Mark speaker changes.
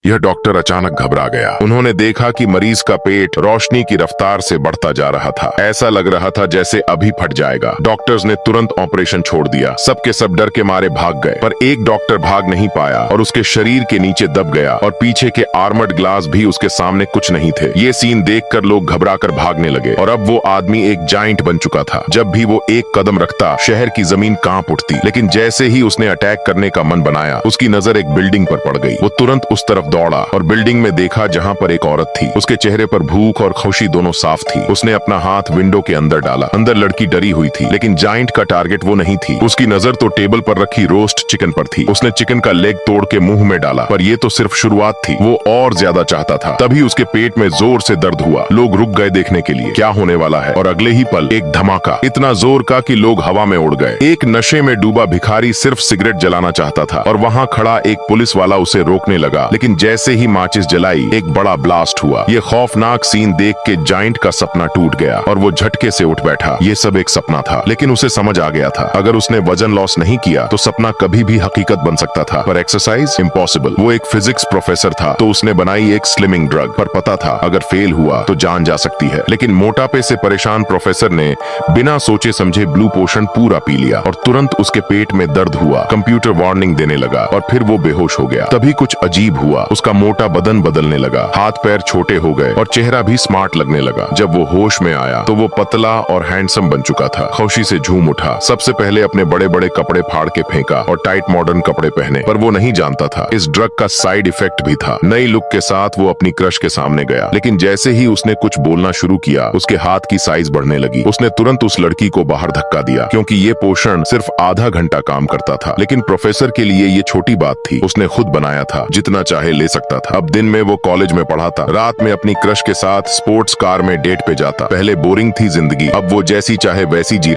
Speaker 1: यह डॉक्टर अचानक घबरा गया। उन्होंने देखा कि मरीज का पेट रोशनी की रफ्तार से बढ़ता जा रहा था। ऐसा लग रहा था जैसे अभी फट जाएगा। डॉक्टर्स ने तुरंत ऑपरेशन छोड़ दिया। सबके सब डर के मारे भाग गए, पर एक डॉक्टर भाग नहीं पाया और उसके शरीर के नीचे दब गया और पीछे के आर्मर्ड ग्लास भी उसके सामने कुछ नहीं थे। ये सीन देखकर लोग घबराकर भागने लगे और अब वो आदमी एक जाइंट बन चुका था। जब भी वो एक कदम रखता, शहर की जमीन कांप उठती। लेकिन जैसे ही उसने अटैक करने का मन बनाया, उसकी नजर एक बिल्डिंग पर पड़ गई। वो तुरंत उस तरफ दौड़ा और बिल्डिंग में देखा जहां पर एक औरत थी। उसके चेहरे पर भूख और खुशी दोनों साफ थी। उसने अपना हाथ विंडो के अंदर डाला। अंदर लड़की डरी हुई थी, लेकिन जाइंट का टारगेट वो नहीं थी। उसकी नजर तो टेबल पर रखी रोस्ट चिकन पर थी। उसने चिकन का लेग तोड़ के मुंह में डाला, पर ये तो सिर्फ शुरुआत थी। वो और ज्यादा चाहता था। तभी उसके पेट में जोर से दर्द हुआ। लोग रुक गए देखने के लिए क्या होने वाला है, और अगले ही पल एक धमाका, इतना जोर का कि लोग हवा में उड़ गए। एक नशे में डूबा भिखारी सिर्फ सिगरेट जलाना चाहता था और वहां खड़ा एक पुलिस वाला उसे रोकने लगा। लेकिन जैसे ही माचिस जलाई, एक बड़ा ब्लास्ट हुआ। ये खौफनाक सीन देख के जाइंट का सपना टूट गया और वो झटके से उठ बैठा। ये सब एक सपना था, लेकिन उसे समझ आ गया था अगर उसने वजन लॉस नहीं किया तो सपना कभी भी हकीकत बन सकता था। पर एक्सरसाइज इम्पॉसिबल। वो एक फिजिक्स प्रोफेसर था, तो उसने बनाई एक स्लिमिंग ड्रग। पर पता था अगर फेल हुआ तो जान जा सकती है। लेकिन मोटापे से परेशान प्रोफेसर ने बिना सोचे समझे ब्लू पोशन पूरा पी लिया और तुरंत उसके पेट में दर्द हुआ। कंप्यूटर वार्निंग देने लगा और फिर वो बेहोश हो गया। तभी कुछ अजीब हुआ। उसका मोटा बदन बदलने लगा, हाथ पैर छोटे हो गए और चेहरा भी स्मार्ट लगने लगा। जब वो होश में आया तो वो पतला और हैंडसम बन चुका था। खुशी से झूम उठा। सबसे पहले अपने बड़े बड़े कपड़े फाड़ के फेंका और टाइट मॉडर्न कपड़े पहने। पर वो नहीं जानता था इस ड्रग का साइड इफेक्ट भी था। नई लुक के साथ वो अपनी क्रश के सामने गया, लेकिन जैसे ही उसने कुछ बोलना शुरू किया, उसके हाथ की साइज बढ़ने लगी। उसने तुरंत उस लड़की को बाहर धक्का दिया, क्योंकि ये पोषण सिर्फ आधा घंटा काम करता था। लेकिन प्रोफेसर के लिए ये छोटी बात थी। उसने खुद बनाया था, जितना चाहे ले सकता था। अब दिन में वो कॉलेज में पढ़ाता, रात में अपनी क्रश के साथ स्पोर्ट्स कार में डेट पे जाता। पहले बोरिंग थी जिंदगी, अब वो जैसी चाहे वैसी जी